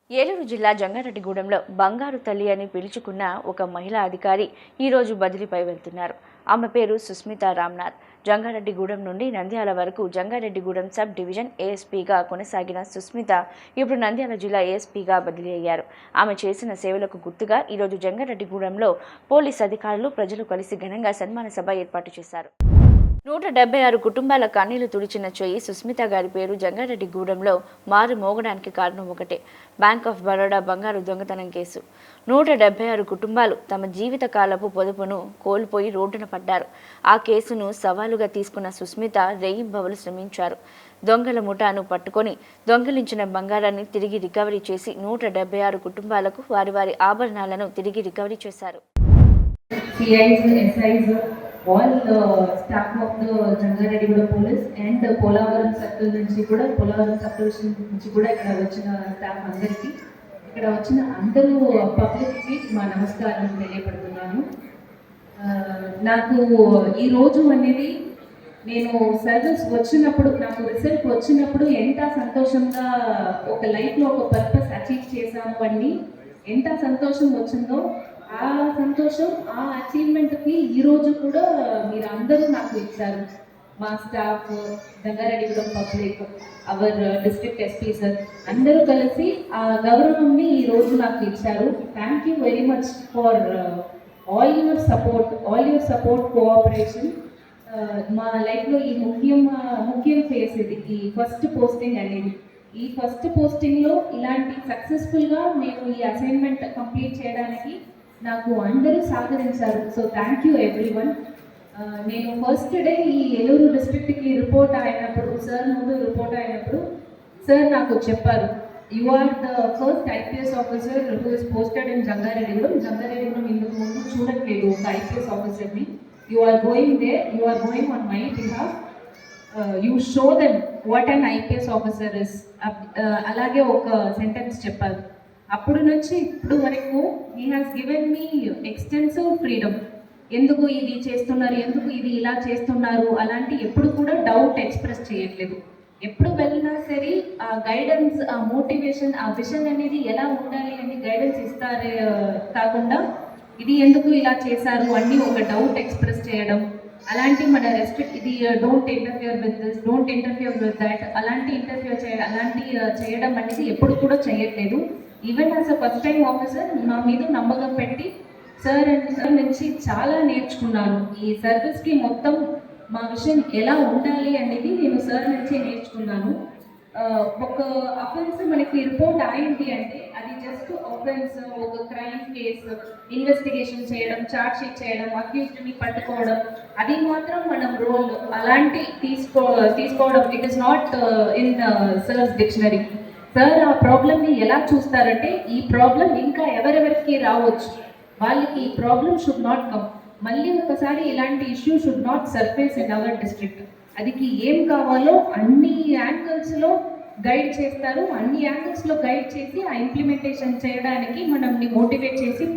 ఏలూరు జిల్లా జంగారెడ్డిగూడెంలో బంగారు తల్లి అని పిలుచుకున్న ఒక మహిళా అధికారి ఈరోజు బదిలీపై వెళ్తున్నారు. ఆమె పేరు సుస్మిత రామ్నాథ్. జంగారెడ్డిగూడెం నుండి నంద్యాల వరకు జంగారెడ్డిగూడెం సబ్ డివిజన్ ఏఎస్పీగా కొనసాగిన సుస్మిత ఇప్పుడు నంద్యాల జిల్లా ఏఎస్పీగా బదిలీ అయ్యారు. ఆమె చేసిన సేవలకు గుర్తుగా ఈరోజు జంగారెడ్డిగూడెంలో పోలీస్ అధికారులు, ప్రజలు కలిసి ఘనంగా సన్మాన సభ ఏర్పాటు చేశారు. 176 కుటుంబాల కన్నీళ్లు తుడిచిన చెయ్యి సుస్మిత గారి పేరు జంగారెడ్డిగూడెంలో మారు మోగడానికి కారణం ఒకటే, బ్యాంక్ ఆఫ్ బరోడా బంగారు దొంగతనం కేసు. 176 కుటుంబాలు తమ జీవిత కాలపు పొదుపును కోల్పోయి రోడ్డున పడ్డారు. ఆ కేసును సవాలుగా తీసుకున్న సుస్మిత రేయింబవలు శ్రమించారు. దొంగల ముఠాను పట్టుకొని దొంగిలించిన బంగారాన్ని తిరిగి రికవరీ చేసి 176 కుటుంబాలకు వారి వారి ఆభరణాలను తిరిగి రికవరీ చేశారు. all staff of the Jangareddy police and Polavaram circle నుంచి కూడా Polavaram subdivision నుంచి కూడా ఇక్కడ వచ్చిన స్టాఫ్ అందరికీ, ఇక్కడ వచ్చిన అందరూ పబ్లిక్కి మా నమస్కారం తెలియపడుతున్నాను. నాకు ఈ రోజు అనేది నేను సర్వీస్ వచ్చినప్పుడు, నాకు రిజల్ట్ వచ్చినప్పుడు ఎంత సంతోషంగా ఒక లైఫ్లో ఒక పర్పస్ అచీవ్ చేశాము అని ఎంత సంతోషం వచ్చిందో, ఆ సంతోషం, ఆ అచీవ్మెంట్కి ఈరోజు కూడా మీరు అందరూ నాకు ఇచ్చారు. మా staff, Jangareddygudem public, our district SP sir అందరూ కలిసి ఆ గౌరవాన్ని ఈరోజు నాకు ఇచ్చారు. Thank you very much for all your support, cooperation. మా లైఫ్లో ఈ ముఖ్యం ఫేస్ ఇది, ఈ ఫస్ట్ పోస్టింగ్ అనేది. ఈ ఫస్ట్ పోస్టింగ్లో ఇలాంటి సక్సెస్ఫుల్గా నేను ఈ అసైన్మెంట్ కంప్లీట్ చేయడానికి నాకు అందరూ సహకరించారు. So thank you everyone. నేను ఫస్ట్ డే ఈ ఏలూరు డిస్ట్రిక్ట్కి రిపోర్ట్ అయినప్పుడు, సార్ ముందు రిపోర్ట్ అయినప్పుడు సార్ నాకు చెప్పారు, you are the first IPS officer who is posted in Jangareddygudem ఇందుకు ముందు చూడట్లేదు ఒక ఐపీఎస్ ఆఫీసర్ని. You are going there, you are going on my behalf, you show them what an IPS officer is. అలాగే ఒక సెంటెన్స్ చెప్పారు. అప్పుడు నుంచి ఇప్పుడు వరకు he has given me extensive freedom. ఎందుకు ఇది చేస్తున్నారు, ఎందుకు ఇది ఇలా చేస్తున్నారు అలాంటి ఎప్పుడు కూడా డౌట్ ఎక్స్ప్రెస్ చేయట్లేదు. ఎప్పుడు వెళ్ళినా సరే ఆ గైడెన్స్, ఆ మోటివేషన్, ఆ విజన్ అనేది ఎలా ఉండాలి అని గైడెన్స్ ఇస్తారే కాకుండా ఇది ఎందుకు ఇలా చేశారు అన్నీ ఒక డౌట్ ఎక్స్ప్రెస్ చేయడం, అలాంటి మన రెస్పెక్ట్, ఇది don't interfere with this, don't interfere with that, అలాంటి చేయడం అనేది ఎప్పుడు కూడా చేయట్లేదు. Even as a first time officer నా మీద నమ్మకం పెట్టి సార్ నుంచి చాలా నేర్చుకున్నాను. ఈ సర్వీస్కి మొత్తం మా విషయం ఎలా ఉండాలి అనేది నేను సార్ నుంచే నేర్చుకున్నాను. ఒక అఫెన్స్ మనకి రిపోర్ట్ అయింది అంటే అది జస్ట్ అఫెన్స్, ఒక క్రైమ్ కేసు ఇన్వెస్టిగేషన్ చేయడం, ఛార్జ్ షీట్ చేయడం, అక్యూజ్డ్ని పట్టుకోవడం, అది మాత్రం మనం రోల్ అలాంటి తీసుకోవడం it is not in sir's dictionary. Sir ఆ ప్రాబ్లమ్ని ఎలా చూస్తారంటే, ఈ ప్రాబ్లం ఇంకా ఎవరెవరికి రావచ్చు, వాళ్ళకి ఈ ప్రాబ్లం షుడ్ నాట్ కమ్, మళ్ళీ ఒకసారి ఇలాంటి issue should not surface in our district. అదికి ఏం కావాలో అన్ని యాంగిల్స్లో గైడ్ చేస్తారు, అన్ని యాంగిల్స్లో గైడ్ చేసి ఆ ఇంప్లిమెంటేషన్ చేయడానికి మనల్ని మోటివేట్ చేసి